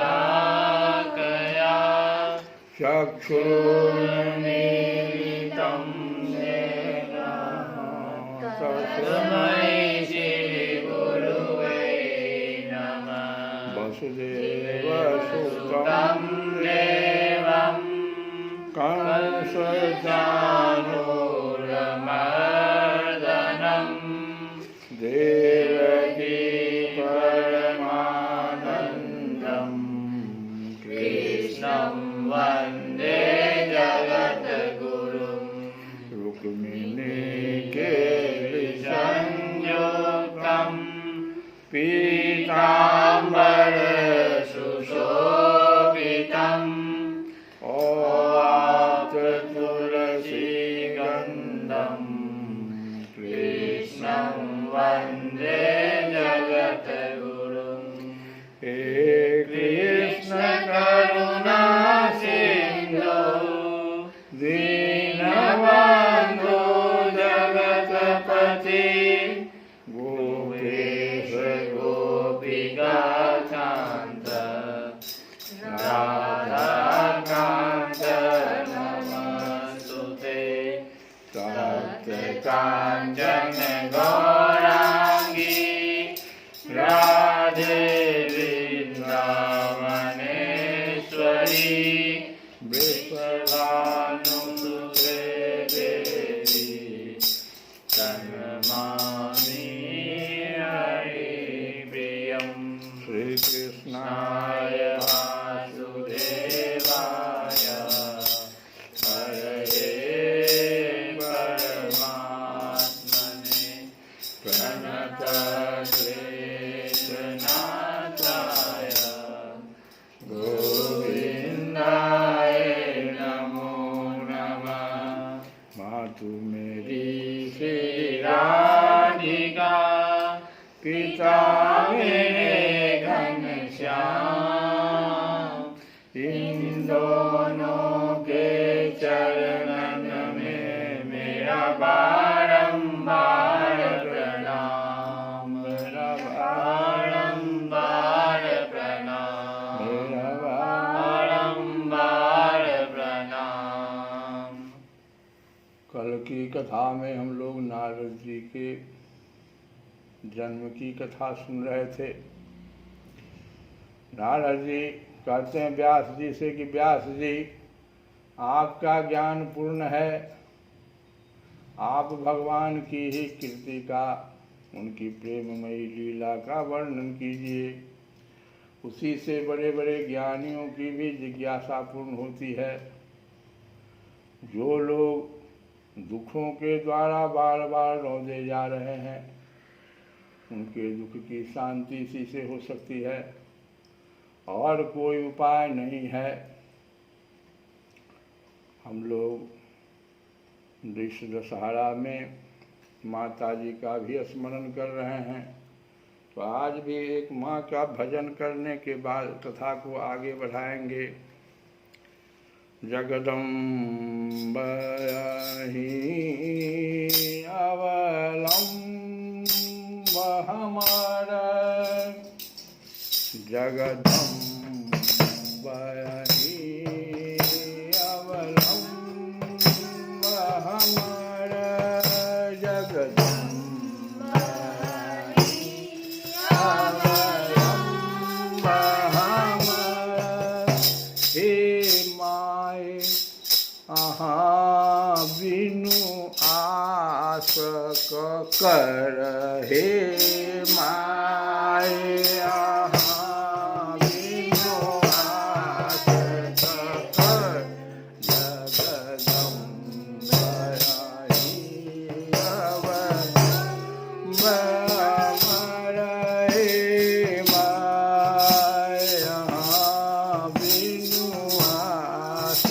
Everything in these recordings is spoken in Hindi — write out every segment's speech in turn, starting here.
ज्ञानाञ्जनशलाकया चक्षुरुन्मीलितं येन तस्मै श्रीगुरुवे नमः। वसुदेवसुतं देवं कंसचाणूरमर्दनं देवकी परमानन्दं कृष्णं वन्दे जगद्गुरुं। रुक्मिणी केलिसंयुक्तं पीताम्बर सुशोभितं तुलसीगन्धं कृष्णं वन्दे जगद्गुरुं। हे कृष्ण करुणा सिन्धो दीनबन्धो जगत्पते गोपेश गोपिकान्त राधाकान्त नमस्तुते। तप्तकाञ्चन गौराङ्गी राधे वृन्दावनेश्वरी वृषभानुसुते देवी प्रणमामि हरिप्रियं। श्रीकृष्णाय वासुदेवाय हरये परमात्मने प्रणतक्लेशनाथाय गोविन्दाय नमो नमः। मातु मेरी श्री राधिका पिता मेरे घनश्याम, इन दोनों के चरणन में मेरा बारंबार प्रणाम, मेरा बारंबार प्रणाम, मेरा बारंबार प्रणाम। कल की कथा में हम लोग नारद जी के जन्म की कथा सुन रहे थे। नारद जी कहते हैं व्यास जी से कि व्यास जी, आपका ज्ञान पूर्ण है, आप भगवान की ही कीर्ति का, उनकी प्रेममयी लीला का वर्णन कीजिए। उसी से बड़े बड़े ज्ञानियों की भी जिज्ञासा पूर्ण होती है। जो लोग दुखों के द्वारा बार बार रौंदे जा रहे हैं, उनके दुख की शांति इसी से हो सकती है, और कोई उपाय नहीं है। हम लोग दशहरा में माता जी का भी स्मरण कर रहे हैं, तो आज भी एक माँ का भजन करने के बाद कथा को आगे बढ़ाएंगे। जगदम्बहि अवलम्ब हमारा, जगदम्बहि अवलम्ब हमारा, जगदम्बहि अवलम्ब हमारा। हे माए अहाँ बिनु आस कर, हे माए अहाँ बिनु आस कर, जगदम्बहि अवलम्ब हमारा। हे माए अहाँ बिनु आस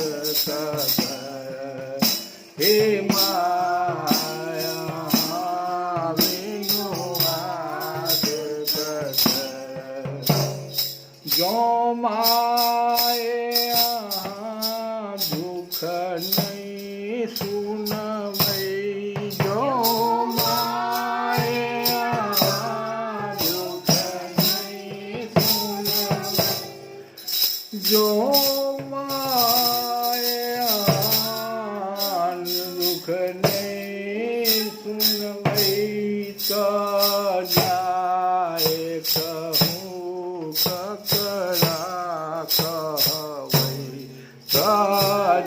कर, हे माया बिनु जो मायान दुख नहीं सुनवई तो जाए कहूँ ककरा कहवई तो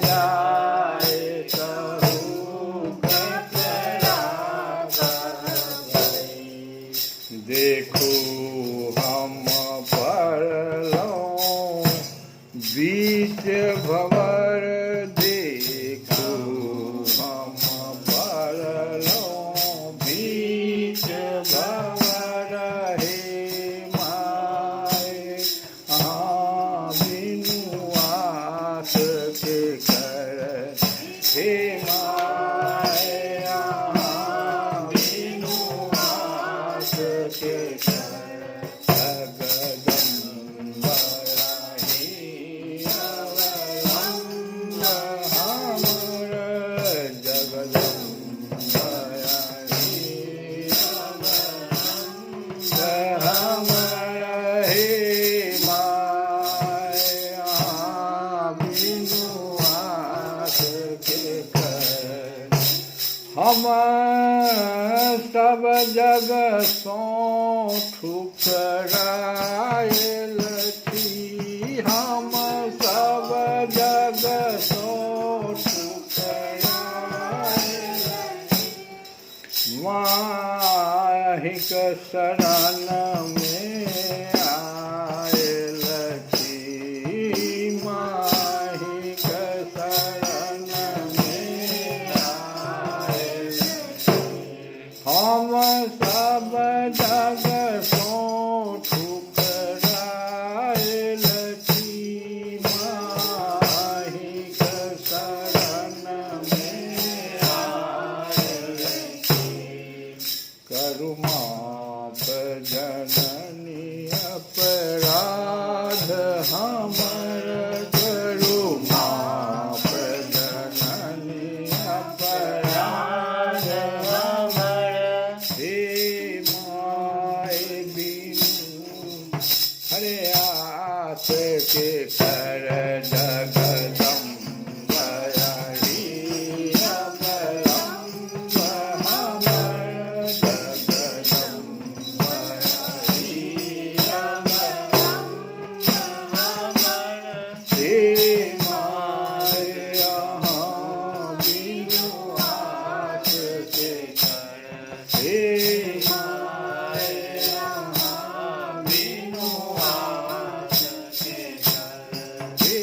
जाए कहूँ ककरा कहवई। देखो हम पड़लों बीच भंवर देखो हम पड़लों बीच भंवर हे माए हाँ बिनु आस के कर हे माए हाँ बिनु आस के कर हम सब जग सो ठुकरायल थी हम सब जग सो ठुकरायल माहिक शरण में आयल थी माहिक शरण में आयल हम सब जग सो ठुकरायल थी माहिक शरण में आयल करु माप जननी अपराध हमर करु माप जननी अपराध हमर हे माय बिनु हरे आस के कर जगदम्ब हरि अवलंब हमर जगदम्ब हरि अवलंब हमर हे माय यहाँ बिनु आस के कर हे माय यहाँ बिनु आस के कर हे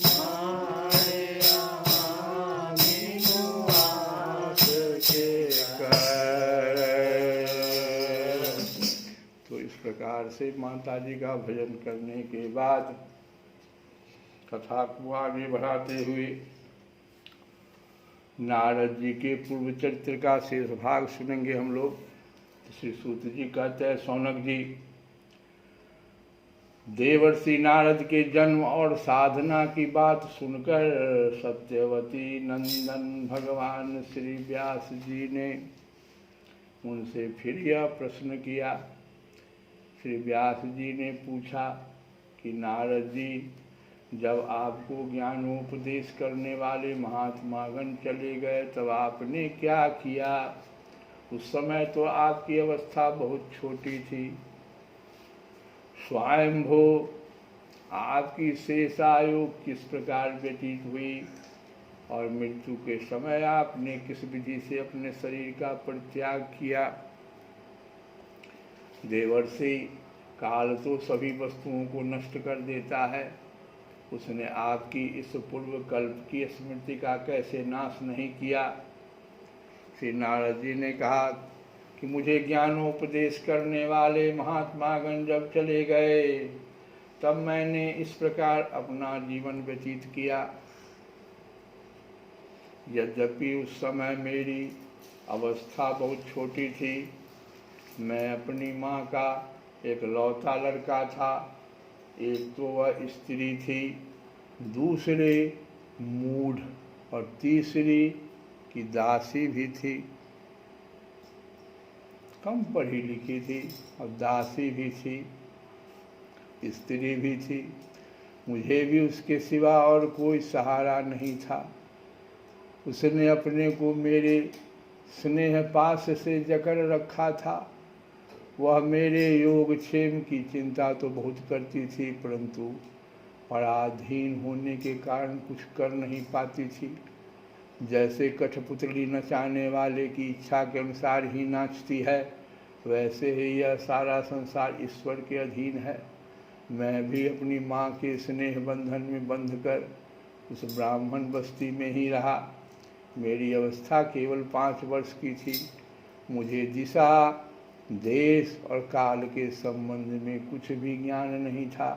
माय यहाँ बिनु आस के कर। तो इस प्रकार से माता जी का भजन करने के बाद कथा को आगे बढ़ाते हुए नारद जी के पूर्व चरित्र का शेष भाग सुनेंगे हम लोग। श्री सूत जी कहते हैं, शौनक जी, देवर्षि नारद के जन्म और साधना की बात सुनकर सत्यवती नंदन भगवान श्री व्यास जी ने उनसे फिर यह प्रश्न किया। श्री व्यास जी ने पूछा कि नारद जी, जब आपको ज्ञानोपदेश करने वाले महात्मागण चले गए तब आपने क्या किया? उस समय तो आपकी अवस्था बहुत छोटी थी। स्वयंभो आपकी शेष आयु किस प्रकार व्यतीत हुई और मृत्यु के समय आपने किस विधि से अपने शरीर का परित्याग किया? देवर्षि, काल तो सभी वस्तुओं को नष्ट कर देता है। उसने आपकी इस पूर्व कल्प की स्मृति का कैसे नाश नहीं किया? श्री नारद जी ने कहा कि मुझे ज्ञानोपदेश करने वाले महात्मागण जब चले गए तब मैंने इस प्रकार अपना जीवन व्यतीत किया। यद्यपि उस समय मेरी अवस्था बहुत छोटी थी, मैं अपनी माँ का एक लौता लड़का था। एक तो वह स्त्री थी, दूसरे मूढ़ और तीसरी की दासी भी थी। कम पढ़ी लिखी थी और दासी भी थी, स्त्री भी थी। मुझे भी उसके सिवा और कोई सहारा नहीं था। उसने अपने को मेरे स्नेह पास से जकड़ रखा था। वह मेरे योगक्षेम की चिंता तो बहुत करती थी, परंतु पराधीन होने के कारण कुछ कर नहीं पाती थी। जैसे कठपुतली नचाने वाले की इच्छा के अनुसार ही नाचती है, वैसे ही यह सारा संसार ईश्वर के अधीन है। मैं भी अपनी माँ के स्नेह बंधन में बंधकर उस ब्राह्मण बस्ती में ही रहा। मेरी अवस्था केवल 5 वर्ष की थी। मुझे दिशा, देश और काल के संबंध में कुछ भी ज्ञान नहीं था।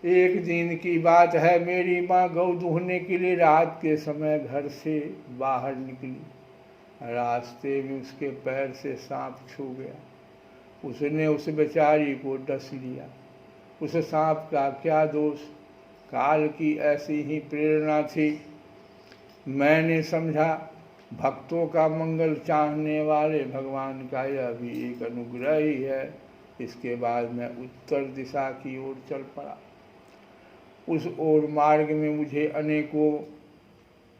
एक दिन की बात है, मेरी माँ गौ दूहने के लिए रात के समय घर से बाहर निकली। रास्ते में उसके पैर से सांप छू गया। उसने उस बेचारी को डस लिया। उस सांप का क्या दोष, काल की ऐसी ही प्रेरणा थी। मैंने समझा, भक्तों का मंगल चाहने वाले भगवान का यह भी एक अनुग्रह ही है। इसके बाद मैं उत्तर दिशा की ओर चल पड़ा। उस ओर मार्ग में मुझे अनेकों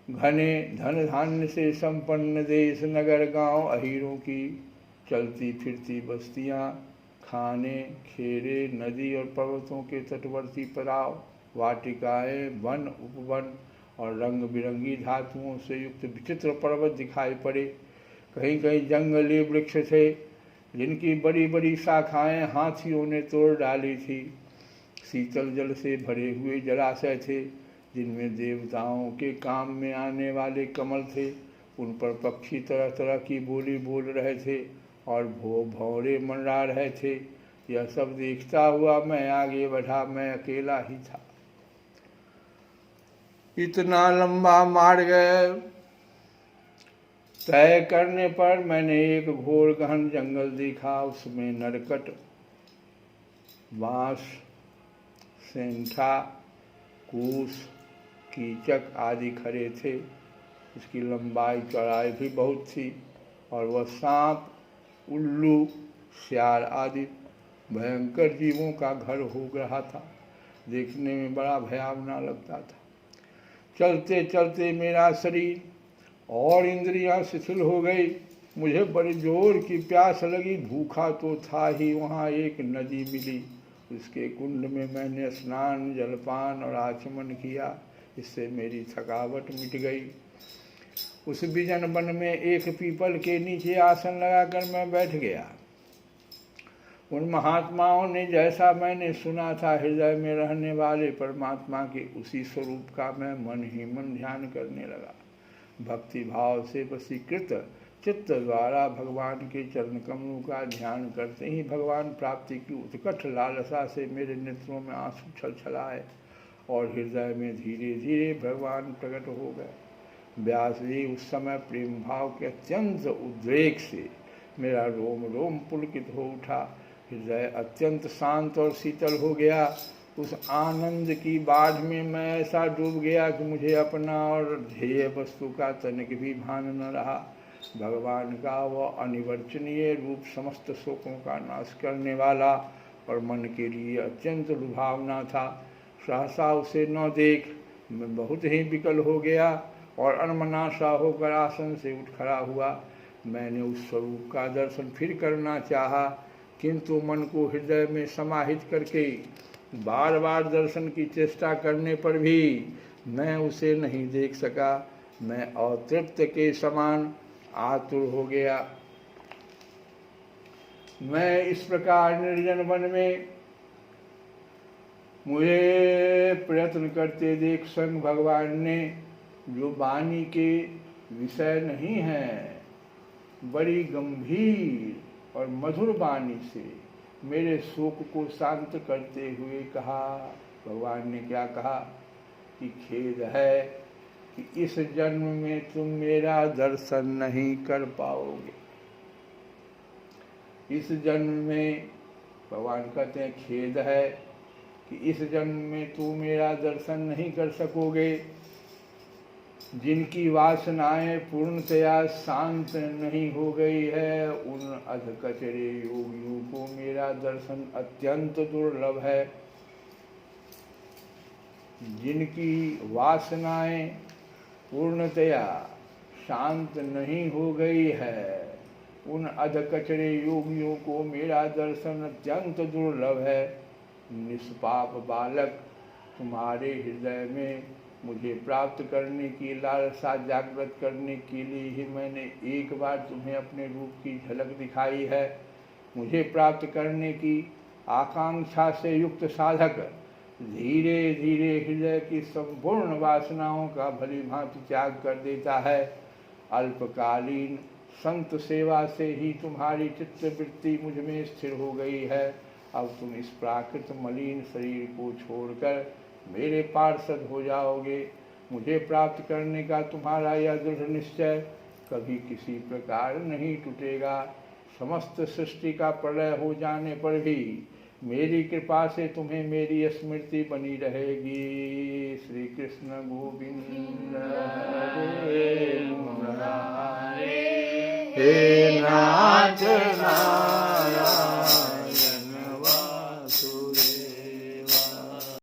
घने धन धान्य से संपन्न देश, नगर, गांव, अहीरों की चलती फिरती बस्तियां, खाने, खेरे, नदी और पर्वतों के तटवर्ती पड़ाव, वाटिकाएं, वन, उपवन और रंग बिरंगी धातुओं से युक्त विचित्र पर्वत दिखाई पड़े। कहीं कहीं जंगली वृक्ष थे जिनकी बड़ी बड़ी शाखाएं हाथियों ने तोड़ डाली थी। शीतल जल से भरे हुए जलाशय थे जिनमें देवताओं के काम में आने वाले कमल थे। उन पर पक्षी तरह तरह की बोली बोल रहे थे और भौरे मंडरा रहे थे। यह सब देखता हुआ मैं आगे बढ़ा। मैं अकेला ही था। इतना लंबा मार्ग तय करने पर मैंने एक घोर गहन जंगल देखा। उसमें नरकट, बांस, सेंठा, कूस, कीचक आदि खड़े थे। उसकी लंबाई चौड़ाई भी बहुत थी और वह सांप, उल्लू, सियार आदि भयंकर जीवों का घर हो रहा था। देखने में बड़ा भयावना लगता था। चलते चलते मेरा शरीर और इंद्रियां शिथिल हो गई। मुझे बड़ी जोर की प्यास लगी। भूखा तो था ही। वहाँ एक नदी मिली। उसके कुंड में मैंने स्नान, जलपान और आचमन किया। इससे मेरी थकावट मिट गई। उस विजन वन में एक पीपल के नीचे आसन लगाकर मैं बैठ गया। उन महात्माओं ने जैसा मैंने सुना था, हृदय में रहने वाले परमात्मा के उसी स्वरूप का मैं मन ही मन ध्यान करने लगा। भक्ति भाव से वशीकृत चित्त द्वारा भगवान के चरण कमलों का ध्यान करते ही भगवान प्राप्ति की उत्कट लालसा से मेरे नेत्रों में आंसू छलछलाए और हृदय में धीरे धीरे भगवान प्रकट हो गए। व्यास जी उस समय प्रेम भाव के अत्यंत उद्रेक से मेरा रोम रोम पुलकित हो उठा। हृदय अत्यंत शांत और शीतल हो गया। उस आनंद की बाढ़ में मैं ऐसा डूब गया कि मुझे अपना और ध्येय वस्तु का तनिक भी भान न रहा। भगवान का वह अनिवर्चनीय रूप समस्त शोकों का नाश करने वाला और मन के लिए अत्यंत लुभावना था। सहसा उसे न देख मैं बहुत ही विकल हो गया और अनमना सा होकर आसन से उठ खड़ा हुआ। मैंने उस स्वरूप का दर्शन फिर करना चाहा, किंतु मन को हृदय में समाहित करके बार बार दर्शन की चेष्टा करने पर भी मैं उसे नहीं देख सका। मैं अतृप्त के समान आतुर हो गया। मैं इस प्रकार निर्जन वन में मुझे प्रयत्न करते देख संग भगवान ने, जो वाणी के विषय नहीं है, बड़ी गंभीर और मधुर वाणी से मेरे शोक को शांत करते हुए कहा। भगवान ने क्या कहा कि खेद है कि इस जन्म में तुम मेरा दर्शन नहीं कर पाओगे। इस जन्म में भगवान कहते हैं खेद है कि इस जन्म में तुम मेरा दर्शन नहीं कर सकोगे। जिनकी वासनाएं पूर्णतया शांत नहीं हो गई है, उन अधकचरे योगियों को मेरा दर्शन अत्यंत दुर्लभ है। जिनकी वासनाएं पूर्णतया शांत नहीं हो गई है, उन अधकचरे योगियों को मेरा दर्शन अत्यंत दुर्लभ है। निष्पाप बालक, तुम्हारे हृदय में मुझे प्राप्त करने की लालसा जागृत करने के लिए ही मैंने एक बार तुम्हें अपने रूप की झलक दिखाई है। मुझे प्राप्त करने की आकांक्षा से युक्त साधक धीरे धीरे हृदय की संपूर्ण वासनाओं का भली भांति त्याग कर देता है। अल्पकालीन संत सेवा से ही तुम्हारी चित्तवृत्ति मुझ में स्थिर हो गई है। अब तुम इस प्राकृत मलिन शरीर को छोड़कर मेरे पार्षद हो जाओगे। मुझे प्राप्त करने का तुम्हारा यह दृढ़ निश्चय कभी किसी प्रकार नहीं टूटेगा। समस्त सृष्टि का प्रलय हो जाने पर भी मेरी कृपा से तुम्हें मेरी स्मृति बनी रहेगी। श्री कृष्ण गोविंद हरे मुरारे, हे नाथ नारायण।